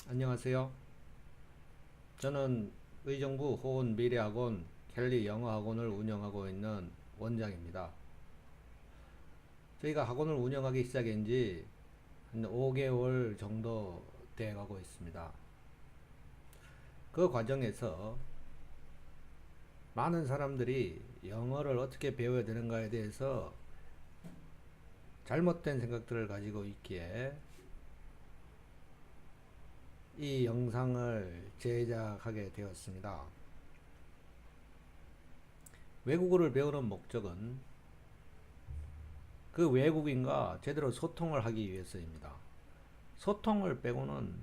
안녕하세요. 저는 의정부 호은 미래학원 켈리 영어학원을 운영하고 있는 원장입니다. 저희가 학원을 운영하기 시작한 지 한 5개월 정도 돼 가고 있습니다. 그 과정에서 많은 사람들이 영어를 어떻게 배워야 되는가에 대해서 잘못된 생각들을 가지고 있기에 이 영상을 제작하게 되었습니다. 외국어를 배우는 목적은 그 외국인과 제대로 소통을 하기 위해서입니다. 소통을 빼고는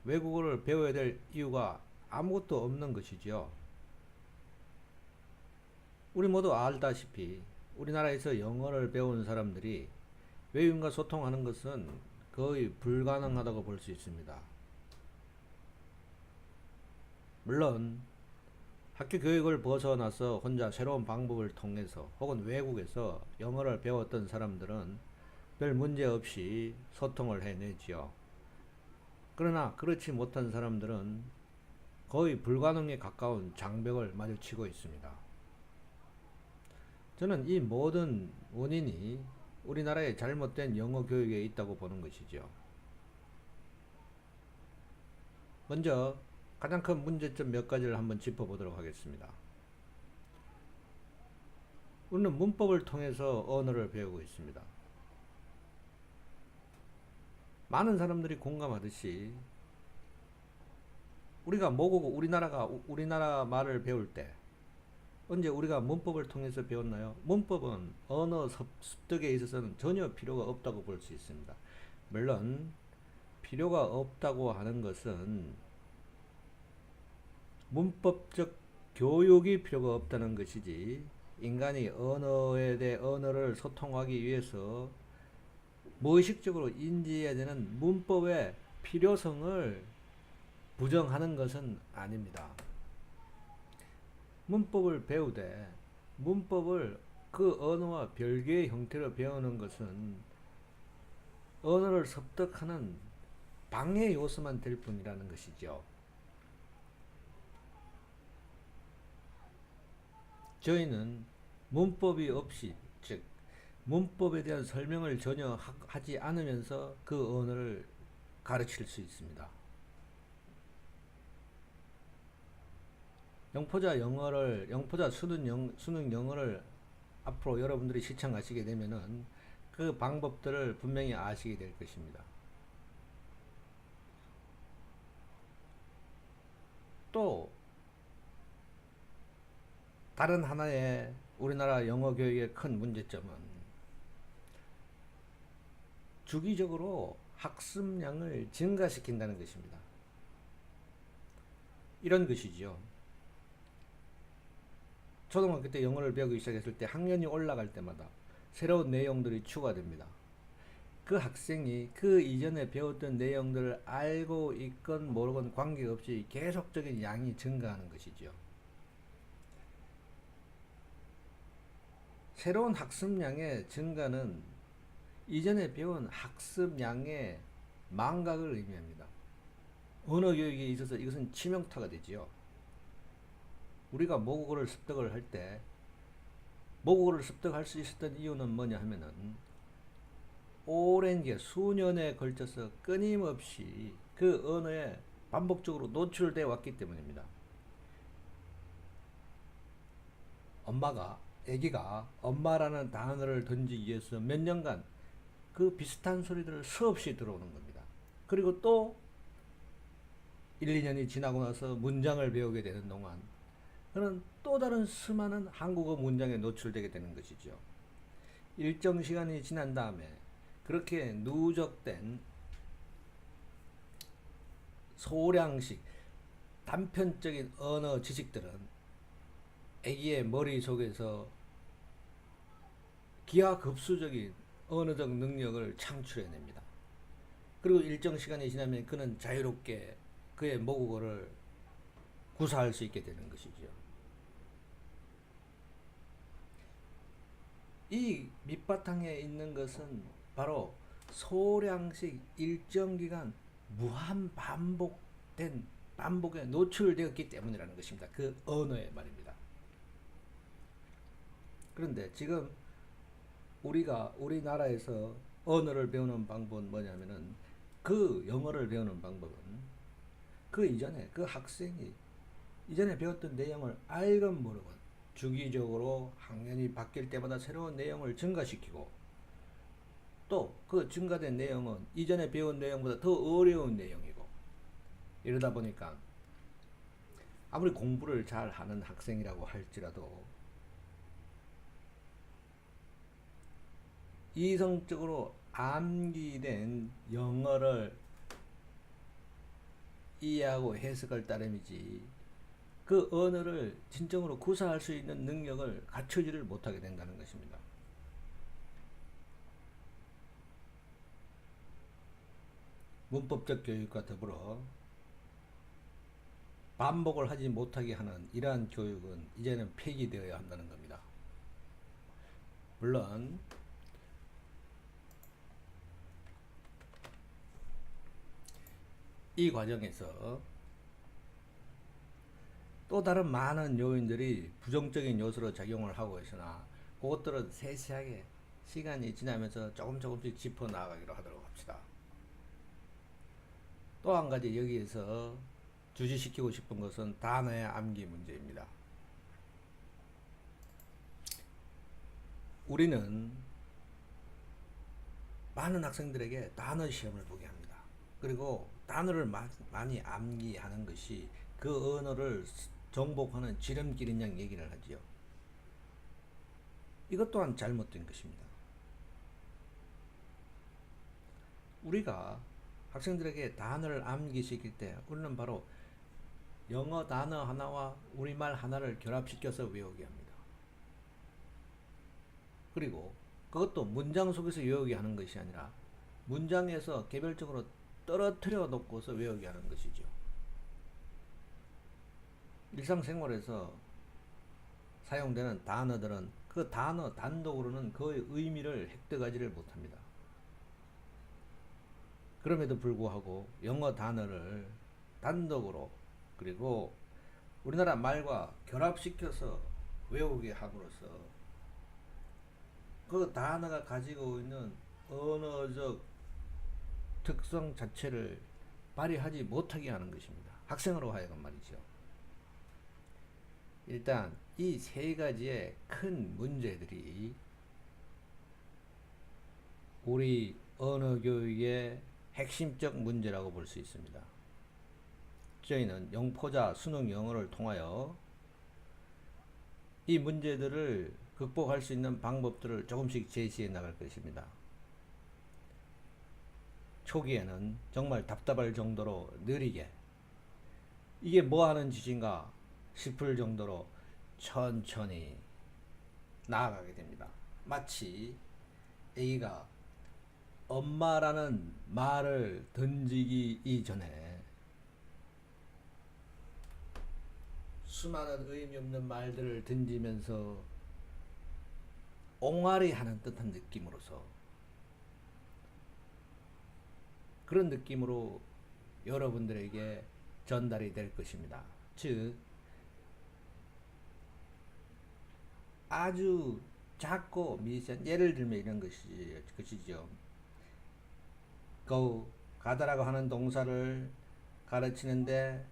외국어를 배워야 될 이유가 아무것도 없는 것이죠. 우리 모두 알다시피 우리나라에서 영어를 배운 사람들이 외국인과 소통하는 것은 거의 불가능하다고 볼 수 있습니다. 물론 학교 교육을 벗어나서 혼자 새로운 방법을 통해서 혹은 외국에서 영어를 배웠던 사람들은 별 문제 없이 소통을 해내지요. 그러나 그렇지 못한 사람들은 거의 불가능에 가까운 장벽을 마주치고 있습니다. 저는 이 모든 원인이 우리나라의 잘못된 영어 교육에 있다고 보는 것이죠. 먼저 가장 큰 문제점 몇 가지를 한번 짚어보도록 하겠습니다. 우리는 문법을 통해서 언어를 배우고 있습니다. 많은 사람들이 공감하듯이 우리가 모국어 우리나라 말을 배울 때 언제 우리가 문법을 통해서 배웠나요? 문법은 언어 습득에 있어서는 전혀 필요가 없다고 볼 수 있습니다. 물론 필요가 없다고 하는 것은 문법적 교육이 필요가 없다는 것이지, 인간이 언어에 대해 언어를 소통하기 위해서 무의식적으로 인지해야 되는 문법의 필요성을 부정하는 것은 아닙니다. 문법을 배우되 문법을 그 언어와 별개의 형태로 배우는 것은 언어를 습득하는 방해 요소만 될 뿐이라는 것이죠. 저희는 문법이 없이, 즉 문법에 대한 설명을 전혀 하지 않으면서 그 언어를 가르칠 수 있습니다. 영포자 수능 영어를 앞으로 여러분들이 시청하시게 되면은 그 방법들을 분명히 아시게 될 것입니다. 또 다른 하나의 우리나라 영어 교육의 큰 문제점은 주기적으로 학습량을 증가시킨다는 것입니다. 이런 것이죠. 초등학교 때 영어를 배우기 시작했을 때 학년이 올라갈 때마다 새로운 내용들이 추가됩니다. 그 학생이 그 이전에 배웠던 내용들을 알고 있건 모르건 관계없이 계속적인 양이 증가하는 것이죠. 새로운 학습량의 증가는 이전에 배운 학습량의 망각을 의미합니다. 언어 교육에 있어서 이것은 치명타가 되지요. 우리가 모국어를 습득을 할 때 모국어를 습득할 수 있었던 이유는 뭐냐 하면은 오랜 게 수년에 걸쳐서 끊임없이 그 언어에 반복적으로 노출되어 왔기 때문입니다. 아기가 엄마라는 단어를 던지기 위해서 몇 년간 그 비슷한 소리들을 수없이 들어오는 겁니다. 그리고 또 1, 2년이 지나고 나서 문장을 배우게 되는 동안 그는 또 다른 수많은 한국어 문장에 노출되게 되는 것이죠. 일정 시간이 지난 다음에 그렇게 누적된 소량식 단편적인 언어 지식들은 아기의 머릿속에서 기하급수적인 언어적 능력을 창출해냅니다. 그리고 일정 시간이 지나면 그는 자유롭게 그의 모국어를 구사할 수 있게 되는 것이죠. 이 밑바탕에 있는 것은 바로 소량씩 일정 기간 무한 반복에 노출되었기 때문이라는 것입니다. 그 언어에 말입니다. 그런데 지금 우리나라에서 언어를 배우는 방법은 뭐냐면은, 그 영어를 배우는 방법은 그 이전에 그 학생이 이전에 배웠던 내용을 알건 모르건 주기적으로 학년이 바뀔 때마다 새로운 내용을 증가시키고, 또 그 증가된 내용은 이전에 배운 내용보다 더 어려운 내용이고, 이러다 보니까 아무리 공부를 잘 하는 학생이라고 할지라도 이성적으로 암기된 영어를 이해하고 해석할 따름이지, 그 언어를 진정으로 구사할 수 있는 능력을 갖추지를 못하게 된다는 것입니다. 문법적 교육과 더불어 반복을 하지 못하게 하는 이러한 교육은 이제는 폐기되어야 한다는 겁니다. 물론 이 과정에서 또 다른 많은 요인들이 부정적인 요소로 작용을 하고 있으나, 그것들은 세세하게 시간이 지나면서 조금씩 짚어 나가기로 하도록 합시다. 또 한 가지 여기에서 주시시키고 싶은 것은 단어의 암기 문제입니다. 우리는 많은 학생들에게 단어 시험을 보게 합니다. 그리고 단어를 많이 암기하는 것이 그 언어를 정복하는 지름길인 양 얘기를 하지요. 이것 또한 잘못된 것입니다. 우리가 학생들에게 단어를 암기시킬 때 우리는 바로 영어 단어 하나와 우리말 하나를 결합시켜서 외우게 합니다. 그리고 그것도 문장 속에서 외우게 하는 것이 아니라 문장에서 개별적으로 떨어뜨려 놓고서 외우게 하는 것이죠. 일상생활에서 사용되는 단어들은 그 단어 단독으로는 그의 의미를 획득하지를 못합니다. 그럼에도 불구하고 영어 단어를 단독으로, 그리고 우리나라 말과 결합시켜서 외우게 함으로써 그 단어가 가지고 있는 언어적 특성 자체를 발휘하지 못하게 하는 것입니다. 학생으로 하여금 말이죠. 일단 이 세 가지의 큰 문제들이 우리 언어 교육의 핵심적 문제라고 볼 수 있습니다. 저희는 영포자 수능 영어를 통하여 이 문제들을 극복할 수 있는 방법들을 조금씩 제시해 나갈 것입니다. 초기에는 정말 답답할 정도로 느리게, 이게 뭐 하는 짓인가 싶을 정도로 천천히 나아가게 됩니다. 마치 A가 엄마라는 말을 던지기 이전에 수많은 의미 없는 말들을 던지면서 옹알이 하는 듯한 느낌으로서, 그런 느낌으로 여러분들에게 전달이 될 것입니다. 즉, 아주 작고 미세한, 예를 들면 이런 것이죠. go, 가다라고 하는 동사를 가르치는데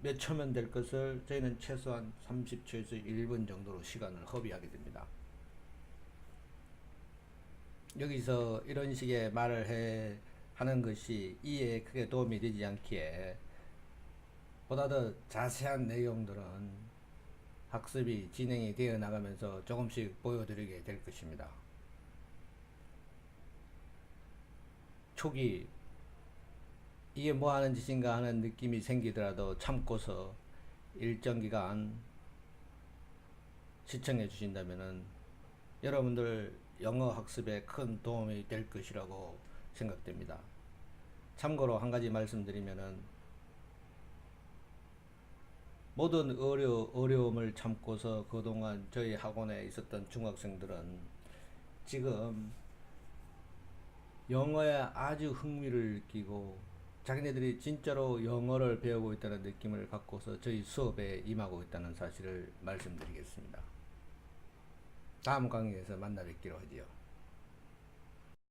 몇 초면 될 것을 저희는 최소한 30초에서 1분 정도로 시간을 허비하게 됩니다. 여기서 이런 식의 말을 하는 것이 이해에 크게 도움이 되지 않기에 보다 더 자세한 내용들은 학습이 진행이 되어 나가면서 조금씩 보여드리게 될 것입니다. 초기 이게 뭐 하는 짓인가 하는 느낌이 생기더라도 참고서 일정 기간 시청해 주신다면은 여러분들 영어 학습에 큰 도움이 될 것이라고 생각됩니다. 참고로 한 가지 말씀드리면은, 모든 어려움을 참고서 그동안 저희 학원에 있었던 중학생들은 지금 영어에 아주 흥미를 느끼고 자기네들이 진짜로 영어를 배우고 있다는 느낌을 갖고서 저희 수업에 임하고 있다는 사실을 말씀드리겠습니다. 다음 강의에서 만나 뵙기로 하지요.